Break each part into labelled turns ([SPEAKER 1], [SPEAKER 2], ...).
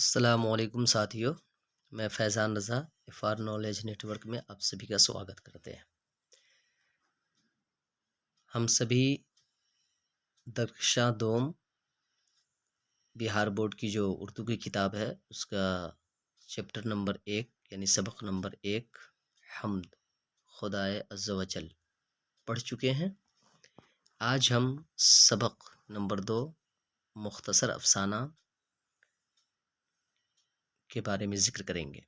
[SPEAKER 1] السلام علیکم ساتھیو، میں فیضان رضا افار نالج نیٹ ورک میں آپ سبھی کا سواگت کرتے ہیں۔ ہم سبھی درخشاں دوم بہار بورڈ کی جو اردو کی کتاب ہے اس کا چیپٹر نمبر 1 یعنی سبق نمبر 1 حمد خدائے عز و جل پڑھ چکے ہیں۔ آج ہم سبق نمبر 2 مختصر افسانہ کے بارے میں ذکر کریں گے۔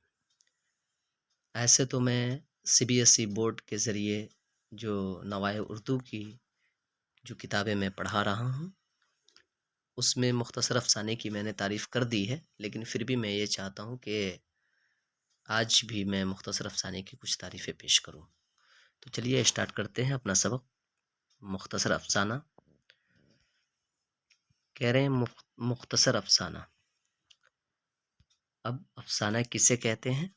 [SPEAKER 1] ایسے تو میں CBSE بورڈ کے ذریعے جو نوائے اردو کی جو کتابیں میں پڑھا رہا ہوں اس میں مختصر افسانے کی میں نے تعریف کر دی ہے، لیکن پھر بھی میں یہ چاہتا ہوں کہ آج بھی میں مختصر افسانے کی کچھ تعریفیں پیش کروں۔ تو چلیے اسٹارٹ کرتے ہیں اپنا سبق مختصر افسانہ۔ کہہ رہے ہیں مختصر افسانہ۔ اب افسانہ کسے کہتے ہیں،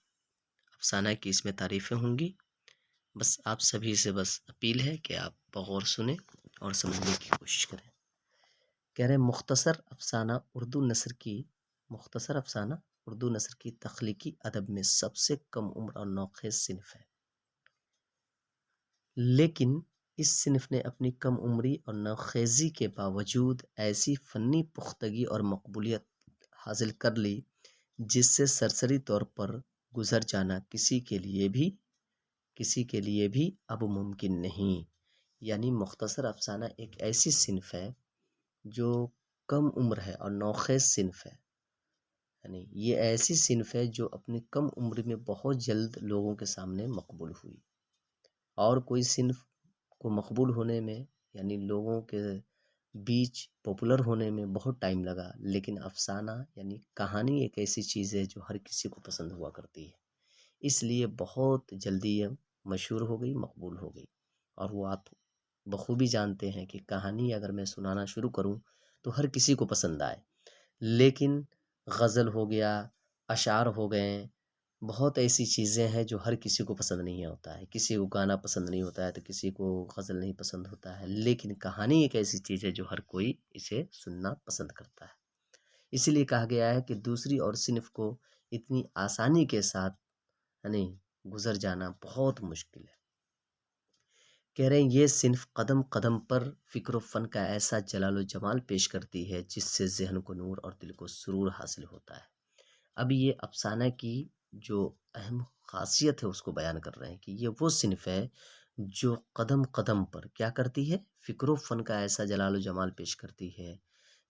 [SPEAKER 1] افسانہ کی اس میں تعریفیں ہوں گی۔ بس آپ سبھی سے بس اپیل ہے کہ آپ بغور سنیں اور سمجھنے کی کوشش کریں۔ کہہ رہے ہیں مختصر افسانہ اردو نثر کی تخلیقی ادب میں سب سے کم عمر اور نوخیز صنف ہے، لیکن اس صنف نے اپنی کم عمری اور نوخیزی کے باوجود ایسی فنی پختگی اور مقبولیت حاصل کر لی جس سے سرسری طور پر گزر جانا کسی کے لیے بھی اب ممکن نہیں۔ یعنی مختصر افسانہ ایک ایسی صنف ہے جو کم عمر ہے اور نوخیز صنف ہے، یعنی یہ ایسی صنف ہے جو اپنی کم عمر میں بہت جلد لوگوں کے سامنے مقبول ہوئی، اور کوئی صنف کو مقبول ہونے میں یعنی لوگوں کے بیچ پاپولر ہونے میں بہت ٹائم لگا، لیکن افسانہ یعنی کہانی ایک ایسی چیز ہے جو ہر کسی کو پسند ہوا کرتی ہے، اس لیے بہت جلدی یہ مشہور ہو گئی، مقبول ہو گئی۔ اور وہ آپ بخوبی جانتے ہیں کہ کہانی اگر میں سنانا شروع کروں تو ہر کسی کو پسند آئے، لیکن غزل ہو گیا، اشعار ہو گئے، بہت ایسی چیزیں ہیں جو ہر کسی کو پسند نہیں ہوتا ہے۔ کسی کو گانا پسند نہیں ہوتا ہے تو کسی کو غزل نہیں پسند ہوتا ہے، لیکن کہانی ایک ایسی چیز ہے جو ہر کوئی اسے سننا پسند کرتا ہے۔ اسی لیے کہا گیا ہے کہ دوسری اور صنف کو اتنی آسانی کے ساتھ یعنی گزر جانا بہت مشکل ہے۔ کہہ رہے ہیں یہ صنف قدم قدم پر فکر و فن کا ایسا جلال و جمال پیش کرتی ہے جس سے ذہن کو نور اور دل کو سرور حاصل ہوتا ہے۔ اب یہ افسانہ کی جو اہم خاصیت ہے اس کو بیان کر رہے ہیں کہ یہ وہ صنف ہے جو قدم قدم پر کیا کرتی ہے، فکر و فن کا ایسا جلال و جمال پیش کرتی ہے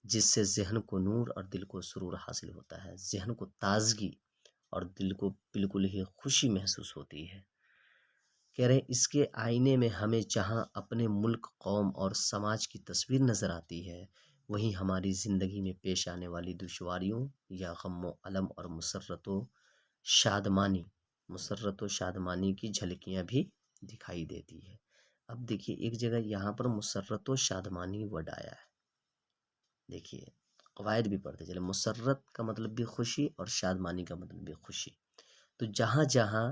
[SPEAKER 1] جس سے ذہن کو نور اور دل کو سرور حاصل ہوتا ہے، ذہن کو تازگی اور دل کو بالکل ہی خوشی محسوس ہوتی ہے۔ کہہ رہے ہیں اس کے آئینے میں ہمیں جہاں اپنے ملک، قوم اور سماج کی تصویر نظر آتی ہے، وہیں ہماری زندگی میں پیش آنے والی دشواریوں یا غم و الم اور مسرت و شادمانی کی جھلکیاں بھی دکھائی دیتی ہے۔ اب دیکھیے ایک جگہ یہاں پر مسرت و شادمانی ورڈ آیا ہے، دیکھیے قواعد بھی پڑھتے چلے، مسرت کا مطلب بھی خوشی اور شادمانی کا مطلب بھی خوشی۔ تو جہاں جہاں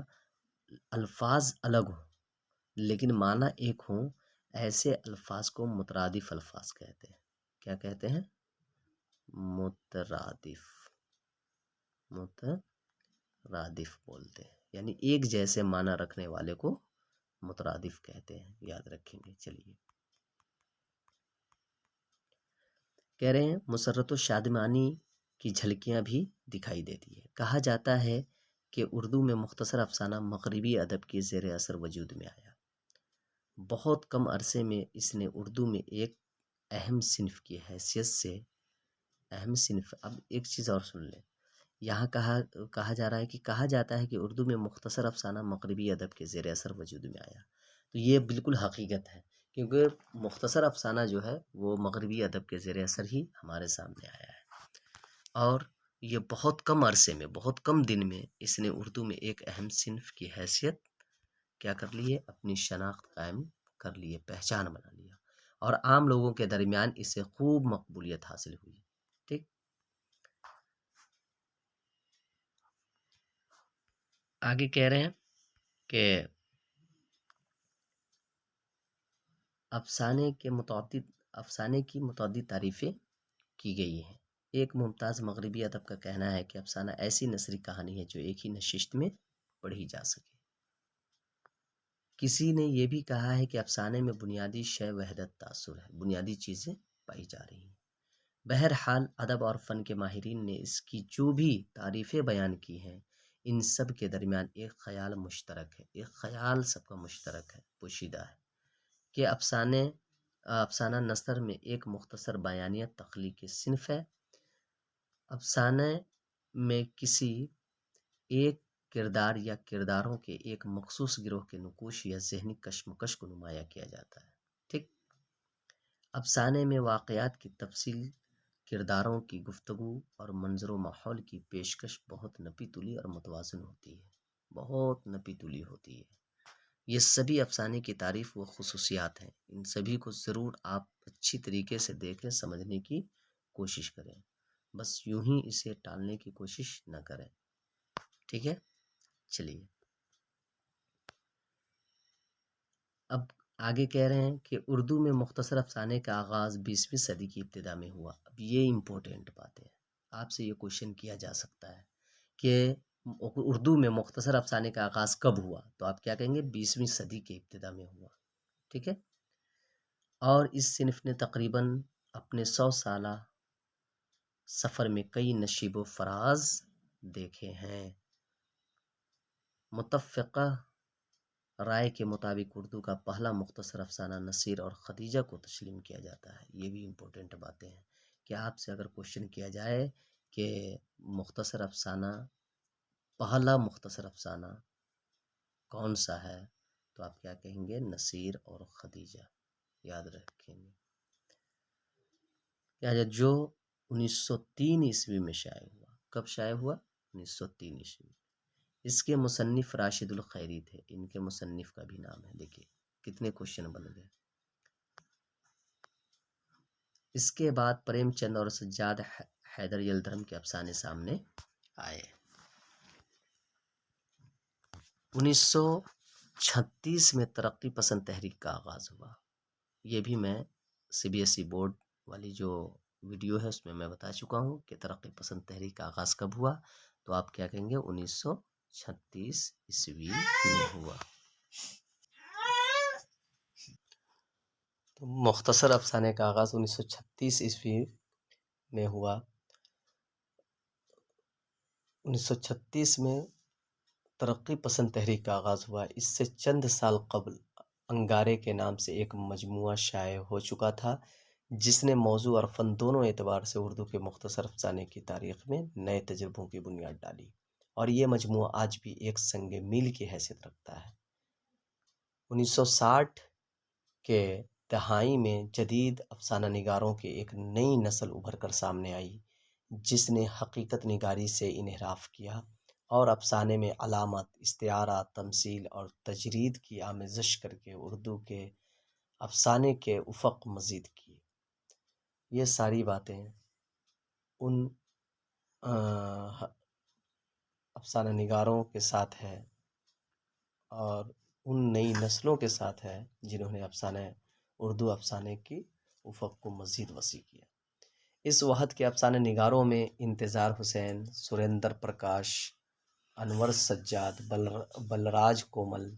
[SPEAKER 1] الفاظ الگ ہوں لیکن معنی ایک ہوں، ایسے الفاظ کو مترادف الفاظ کہتے ہیں۔ کیا کہتے ہیں؟ مترادف بولتے ہیں، یعنی ایک جیسے معنی رکھنے والے کو مترادف کہتے ہیں، یاد رکھیں گے۔ چلیے کہہ رہے ہیں مسرت و شادمانی کی جھلکیاں بھی دکھائی دیتی ہے۔ کہا جاتا ہے کہ اردو میں مختصر افسانہ مغربی ادب کے زیر اثر وجود میں آیا، بہت کم عرصے میں اس نے اردو میں ایک اہم صنف کی حیثیت سے اب ایک چیز اور سن لیں، یہاں کہا جا رہا ہے کہ کہا جاتا ہے کہ اردو میں مختصر افسانہ مغربی ادب کے زیر اثر وجود میں آیا، تو یہ بالکل حقیقت ہے، کیونکہ مختصر افسانہ جو ہے وہ مغربی ادب کے زیر اثر ہی ہمارے سامنے آیا ہے، اور یہ بہت کم عرصے میں، بہت کم دن میں اس نے اردو میں ایک اہم صنف کی حیثیت کیا کر لی ہے، اپنی شناخت قائم کر لی ہے، پہچان بنا لیا، اور عام لوگوں کے درمیان اسے خوب مقبولیت حاصل ہوئی۔ ٹھیک، آگے کہہ رہے ہیں کہ افسانے کی متعدد تعریفیں کی گئی ہیں، ایک ممتاز مغربی ادب کا کہنا ہے کہ افسانہ ایسی نثری کہانی ہے جو ایک ہی نشست میں پڑھی جا سکے۔ کسی نے یہ بھی کہا ہے کہ افسانے میں بنیادی شے وحدت تاثر ہے، بنیادی چیزیں پائی جا رہی ہیں۔ بہرحال ادب اور فن کے ماہرین نے اس کی جو بھی تعریفیں بیان کی ہیں، ان سب کے درمیان ایک خیال مشترک ہے، ایک خیال سب کا مشترک ہے، پوشیدہ ہے، کہ افسانہ نثر میں ایک مختصر بیانیہ تخلیقی صنف ہے۔ افسانے میں کسی ایک کردار یا کرداروں کے ایک مخصوص گروہ کے نقوش یا ذہنی کشمکش کو نمایاں کیا جاتا ہے۔ ٹھیک، افسانے میں واقعات کی تفصیل، کرداروں کی گفتگو اور منظر و ماحول کی پیشکش بہت نپی تلی اور متوازن ہوتی ہے، بہت نپی تلی ہوتی ہے۔ یہ سبھی افسانے کی تعریف و خصوصیات ہیں، ان سبھی کو ضرور آپ اچھی طریقے سے دیکھیں، سمجھنے کی کوشش کریں، بس یوں ہی اسے ٹالنے کی کوشش نہ کریں۔ ٹھیک ہے، چلیے اب آگے کہہ رہے ہیں کہ اردو میں مختصر افسانے کا آغاز 20ویں صدی کی ابتدا میں ہوا۔ اب یہ امپورٹنٹ بات ہے، آپ سے یہ کوشچن کیا جا سکتا ہے کہ اردو میں مختصر افسانے کا آغاز کب ہوا، تو آپ کیا کہیں گے؟ 20ویں صدی کے ابتدا میں ہوا۔ ٹھیک ہے، اور اس صنف نے تقریباً اپنے 100 سالہ سفر میں کئی نشیب و فراز دیکھے ہیں۔ متفقہ رائے کے مطابق اردو کا پہلا مختصر افسانہ نصیر اور خدیجہ کو تسلیم کیا جاتا ہے۔ یہ بھی امپورٹنٹ باتیں ہیں کہ آپ سے اگر کوشچن کیا جائے کہ مختصر افسانہ، پہلا مختصر افسانہ کون سا ہے، تو آپ کیا کہیں گے؟ نصیر اور خدیجہ، یاد رکھیں گے کیا جو 1903 عیسوی میں شائع ہوا۔ کب شائع ہوا؟ 1903 عیسوی۔ اس کے مصنف راشد الخیری تھے، ان کے مصنف کا بھی نام ہے۔ دیکھیے کتنے کوشچن بن گئے۔ اس کے بعد پریم چند اور سجاد حیدر یلدھرم کے افسانے سامنے آئے۔ 1936 میں ترقی پسند تحریک کا آغاز ہوا۔ یہ بھی میں CBSE بورڈ والی جو ویڈیو ہے اس میں بتا چکا ہوں کہ ترقی پسند تحریک کا آغاز کب ہوا، تو آپ کیا کہیں گے؟ 1936 عیسوی میں ہوا۔ تو مختصر افسانے کا آغاز 1936 عیسوی میں ہوا۔ 1936 میں ترقی پسند تحریک کا آغاز ہوا۔ اس سے چند سال قبل انگارے کے نام سے ایک مجموعہ شائع ہو چکا تھا، جس نے موضوع اور فن دونوں اعتبار سے اردو کے مختصر افسانے کی تاریخ میں نئے تجربوں کی بنیاد ڈالی، اور یہ مجموعہ آج بھی ایک سنگ میل کی حیثیت رکھتا ہے۔ 1960 کے دہائی میں جدید افسانہ نگاروں کی ایک نئی نسل ابھر کر سامنے آئی، جس نے حقیقت نگاری سے انحراف کیا اور افسانے میں علامت، استعارہ، تمثیل اور تجرید کی آمیزش کر کے اردو کے افسانے کے افق مزید کیے۔ یہ ساری باتیں ان افسانہ نگاروں کے ساتھ ہے اور ان نئی نسلوں کے ساتھ ہے جنہوں نے اردو افسانے کی افق کو مزید وسیع کیا۔ اس وحد کے افسانہ نگاروں میں انتظار حسین، سریندر پرکاش، انور سجاد، بلراج کومل،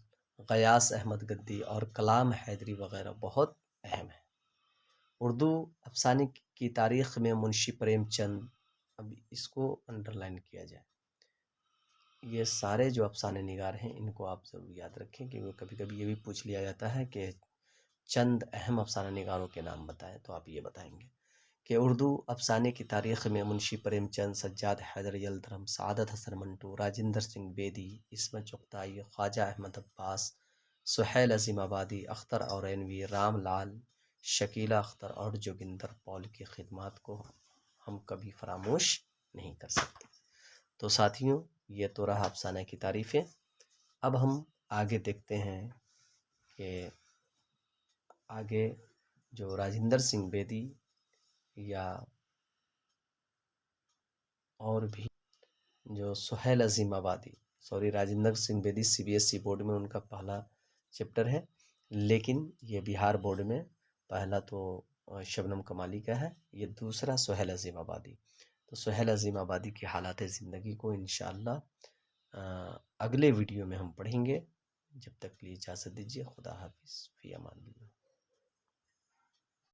[SPEAKER 1] غیاث احمد گدی اور کلام حیدری وغیرہ بہت اہم ہیں۔ اردو افسانے کی تاریخ میں منشی پریم چند، اب اس کو انڈر لائن کیا جائے، یہ سارے جو افسانے نگار ہیں ان کو آپ ضرور یاد رکھیں، کیونکہ کبھی کبھی یہ بھی پوچھ لیا جاتا ہے کہ چند اہم افسانہ نگاروں کے نام بتائیں، تو آپ یہ بتائیں گے کہ اردو افسانے کی تاریخ میں منشی پریم چند، سجاد حیدر یلدھرم، سعادت حسن منٹو، راجندر سنگھ بیدی، عصمت چغتائی، خواجہ احمد عباس، سہیل عظیم آبادی، اختر اورینوی، رام لال، شکیلہ اختر اور جوگندر پال کی خدمات کو ہم کبھی فراموش نہیں کر سکتے۔ تو ساتھیوں، یہ تو رہا افسانہ کی تعریفیں۔ اب ہم آگے دیکھتے ہیں کہ آگے جو راجندر سنگھ بیدی یا اور بھی جو سہیل عظیم آبادی، راجندر سنگھ بیدی CBSE بورڈ میں ان کا پہلا چیپٹر ہے، لیکن یہ بہار بورڈ میں پہلا تو شبنم کمالی کا ہے، یہ دوسرا سہیل عظیم آبادی۔ تو سہیل عظیم آبادی کی حالات زندگی کو انشاءاللہ اگلے ویڈیو میں ہم پڑھیں گے۔ جب تک کے لیے اجازت دیجیے، خدا حافظ، فی امان اللہ۔